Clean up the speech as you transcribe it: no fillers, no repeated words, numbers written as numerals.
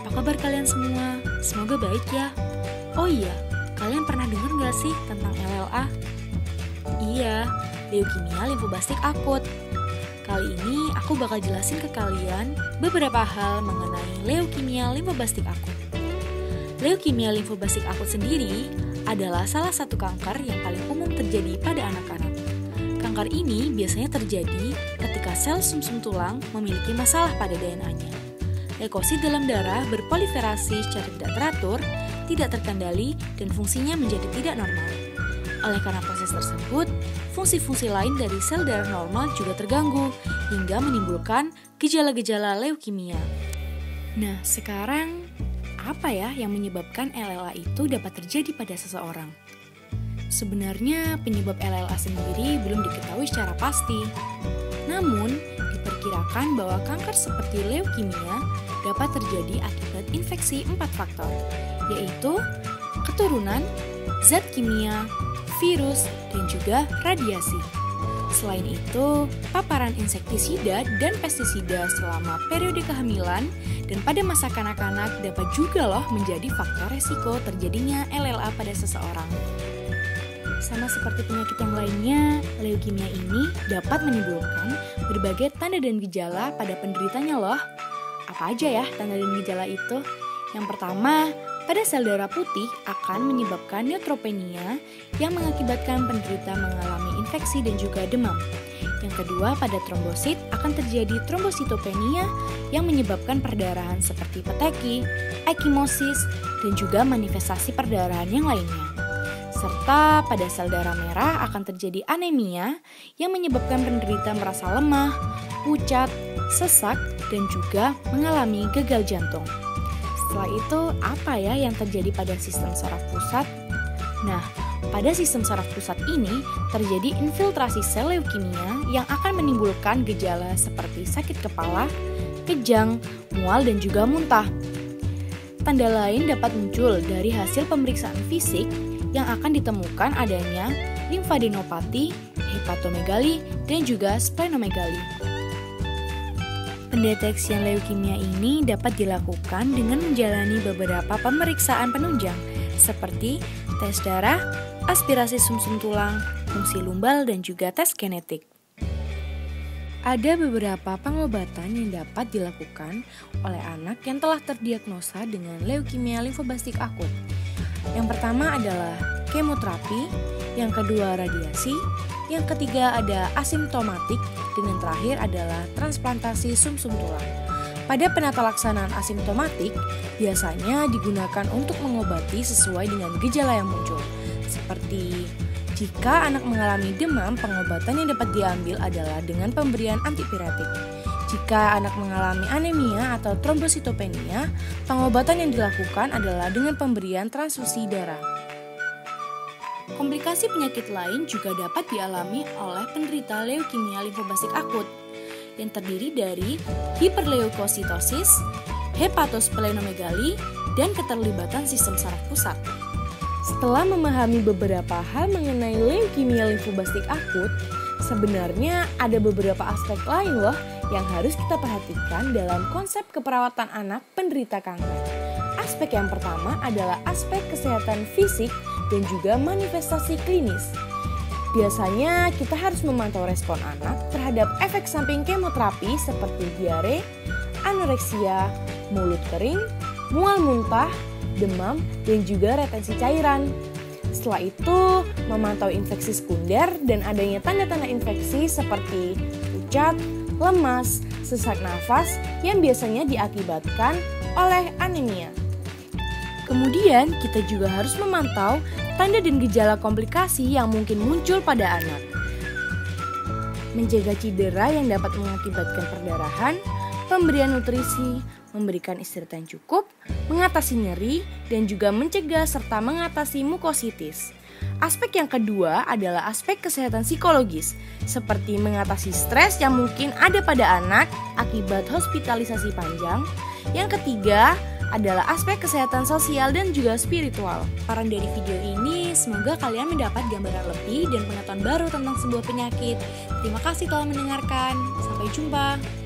apa kabar kalian semua? Semoga baik ya. Oh iya, kalian pernah dengar gak sih tentang LLA? Iya, leukemia limfoblastik akut. Kali ini aku bakal jelasin ke kalian beberapa hal mengenai leukemia limfoblastik akut. Leukemia limfoblastik akut sendiri adalah salah satu kanker yang paling umum terjadi pada anak-anak. Kanker ini biasanya terjadi ketika sel sumsum tulang memiliki masalah pada DNA-nya. Leukosit dalam darah berproliferasi secara tidak teratur, tidak terkendali, dan fungsinya menjadi tidak normal. Oleh karena proses tersebut, fungsi-fungsi lain dari sel darah normal juga terganggu, hingga menimbulkan gejala-gejala leukemia. Nah, sekarang apa ya yang menyebabkan LLA itu dapat terjadi pada seseorang? Sebenarnya penyebab LLA sendiri belum diketahui secara pasti. Namun, diperkirakan bahwa kanker seperti leukemia dapat terjadi akibat infeksi 4 faktor, yaitu keturunan, zat kimia, virus, dan juga radiasi. Selain itu, paparan insektisida dan pestisida selama periode kehamilan dan pada masa kanak-kanak dapat juga menjadi faktor resiko terjadinya LLA pada seseorang. Sama seperti penyakit yang lainnya, leukemia ini dapat menimbulkan berbagai tanda dan gejala pada penderitanya Apa aja ya tanda dan gejala itu? Yang pertama, pada sel darah putih akan menyebabkan neutropenia yang mengakibatkan penderita mengalami infeksi dan juga demam. Yang kedua, pada trombosit akan terjadi trombositopenia yang menyebabkan perdarahan seperti peteki, ekimosis, dan juga manifestasi perdarahan yang lainnya. Serta pada sel darah merah akan terjadi anemia yang menyebabkan penderita merasa lemah, pucat, sesak, dan juga mengalami gagal jantung. Setelah itu, apa ya yang terjadi pada sistem saraf pusat? Nah, pada sistem saraf pusat ini terjadi infiltrasi sel leukemia yang akan menimbulkan gejala seperti sakit kepala, kejang, mual, dan juga muntah. Tanda lain dapat muncul dari hasil pemeriksaan fisik yang akan ditemukan adanya limfadenopati, hepatomegali, dan juga splenomegali. Pendeteksian leukemia ini dapat dilakukan dengan menjalani beberapa pemeriksaan penunjang seperti tes darah, aspirasi sumsum tulang, fungsi lumbal, dan juga tes genetik. Ada beberapa pengobatan yang dapat dilakukan oleh anak yang telah terdiagnosa dengan leukemia limfoblastik akut. Yang pertama adalah kemoterapi, yang kedua radiasi, yang ketiga ada asimptomatik, dan yang terakhir adalah transplantasi sumsum tulang. Pada penata laksanaan asimptomatik, biasanya digunakan untuk mengobati sesuai dengan gejala yang muncul. Seperti jika anak mengalami demam, pengobatan yang dapat diambil adalah dengan pemberian antipiretik. Jika anak mengalami anemia atau trombositopenia, pengobatan yang dilakukan adalah dengan pemberian transfusi darah. Komplikasi penyakit lain juga dapat dialami oleh penderita leukemia limfoblastik akut yang terdiri dari hiperleukositosis, hepatosplenomegali, dan keterlibatan sistem saraf pusat. Setelah memahami beberapa hal mengenai leukemia limfoblastik akut, sebenarnya ada beberapa aspek lain yang harus kita perhatikan dalam konsep keperawatan anak penderita kanker. Aspek yang pertama adalah aspek kesehatan fisik dan juga manifestasi klinis. Biasanya kita harus memantau respon anak terhadap efek samping kemoterapi seperti diare, anoreksia, mulut kering, mual muntah, demam, dan juga retensi cairan. Setelah itu, memantau infeksi sekunder dan adanya tanda-tanda infeksi seperti pucat, lemas, sesak nafas yang biasanya diakibatkan oleh anemia. Kemudian, kita juga harus memantau tanda dan gejala komplikasi yang mungkin muncul pada anak. Menjaga cedera yang dapat mengakibatkan perdarahan, pemberian nutrisi, memberikan istirahat yang cukup, mengatasi nyeri, dan juga mencegah serta mengatasi mukositis. Aspek yang kedua adalah aspek kesehatan psikologis, seperti mengatasi stres yang mungkin ada pada anak akibat hospitalisasi panjang. Yang ketiga adalah aspek kesehatan sosial dan juga spiritual. Saran dari video ini, semoga kalian mendapat gambaran lebih dan pengetahuan baru tentang sebuah penyakit. Terima kasih telah mendengarkan. Sampai jumpa.